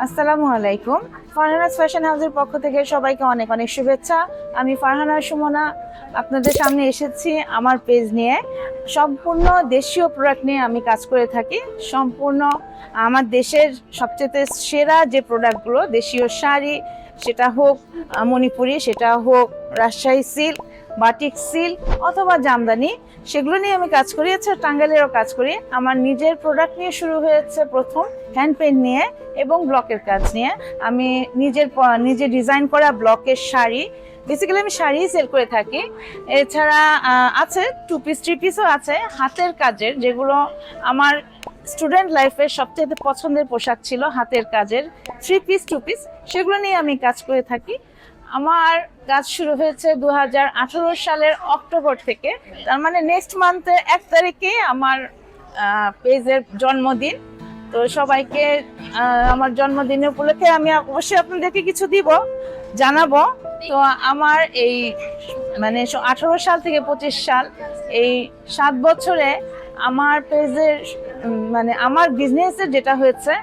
আসসালামু আলাইকুম। ফারহানাস ফ্যাশন হাউসের পক্ষ থেকে সবাইকে অনেক অনেক শুভেচ্ছা। আমি ফারহানা সুমনা আপনাদের সামনে এসেছি আমার পেজ নিয়ে। সম্পূর্ণ দেশীয় প্রোডাক্ট নিয়ে আমি কাজ করে থাকি। সম্পূর্ণ আমার দেশের সবচেয়ে সেরা যে প্রোডাক্টগুলো, দেশীয় শাড়ি, সেটা হোক মণিপুরি, সেটা হোক রাজশাহী সিল্ক, বাটিক সিল্ক অথবা জামদানি, সেগুলো নিয়ে আমি কাজ করি। এছাড়া টাঙ্গাইলেরও কাজ করি। আমার নিজের প্রোডাক্ট নিয়ে শুরু হয়েছে প্রথম হ্যান্ড পেইন্ট নিয়ে এবং ব্লকের কাজ নিয়ে। আমি নিজে ডিজাইন করা ব্লকের শাড়ি, বেসিক্যালি আমি শাড়ি সেল করে থাকি। এছাড়া আছে টু পিস, থ্রি পিসও আছে হাতের কাজের, যেগুলো আমার স্টুডেন্ট লাইফের সবচেয়ে পছন্দের পোশাক ছিল হাতের কাজের, থ্রি পিস, টু পিস, সেগুলো নিয়ে আমি কাজ করে থাকি। আমার কাজ শুরু হয়েছে 2018 সালের অক্টোবর থেকে। তার মানে নেক্সট মান্থের 1 তারিখে আমার পেজের জন্মদিন। তো সবাইকে আমার জন্মদিনের উপলক্ষে আমি অবশ্যই আপনাদেরকে কিছু দিব, জানাবো। তো আমার এই মানে 18 সাল থেকে 25 সাল, এই 7 বছরে আমার পেজের মানে আমার বিজনেসের যেটা হয়েছে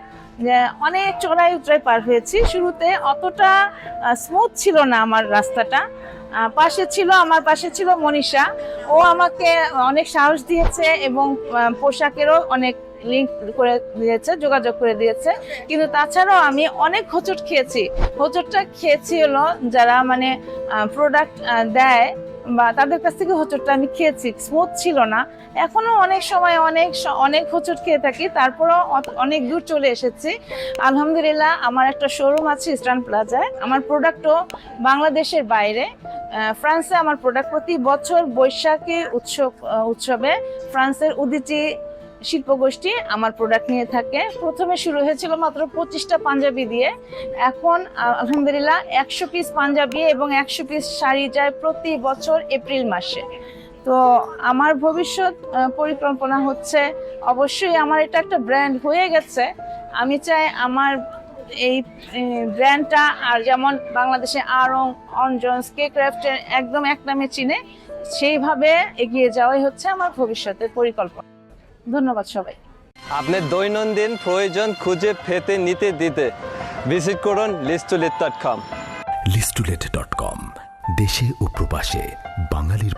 যে অনেক চড়াই উতরাই পার হয়েছি। শুরুতে অতটা স্মুথ ছিল না আমার রাস্তাটা। আমার পাশে ছিল মনীষা। ও আমাকে অনেক সাহস দিয়েছে এবং পোশাকেরও অনেক লিঙ্ক করে দিয়েছে, যোগাযোগ করে দিয়েছে। কিন্তু তাছাড়াও আমি অনেক হোঁচট খেয়েছি। হোঁচটটা খেয়েছি হলো যারা মানে প্রোডাক্ট দেয় বা তাদের কাছ থেকে হোঁচটটা আমি খেয়েছি। স্মুথ ছিল না। এখনো অনেক সময় অনেক হোঁচট খেয়ে থাকি, তারপরেও অনেক দূর চলে এসেছি আলহামদুলিল্লাহ। আমার একটা শোরুম আছে ইস্টার্ন প্লাজায়। আমার প্রোডাক্টও বাংলাদেশের বাইরে, ফ্রান্সে আমার প্রোডাক্ট প্রতি বছর বৈশাখী উৎসবে ফ্রান্সের উদিচি শিল্পগোষ্ঠী আমার প্রোডাক্ট নিয়ে থাকে। প্রথমে শুরু হয়েছিল মাত্র 25টা পাঞ্জাবি দিয়ে, এখন আলহামদুলিল্লাহ 100 পিস পাঞ্জাবি এবং 100 পিস শাড়ি যায় প্রতি বছর এপ্রিল মাসে। তো আমার ভবিষ্যৎ পরিকল্পনা হচ্ছে, অবশ্যই আমার এটা একটা ব্র্যান্ড হয়ে গেছে। আমি চাই আমার এই ব্র্যান্ডটা আর যেমন বাংলাদেশে আড়ং, অঞ্জনস, কে ক্রাফটের একদম এক নামে চিনে, সেইভাবে এগিয়ে যাওয়াই হচ্ছে আমার ভবিষ্যতের পরিকল্পনা। ধন্যবাদ সবাই। আপনার দৈনন্দিন প্রয়োজন খুঁজে পেতে নিতে দিতে ভিজিট করুন listulet.com। listulet.com, দেশে ও প্রবাসে বাঙালির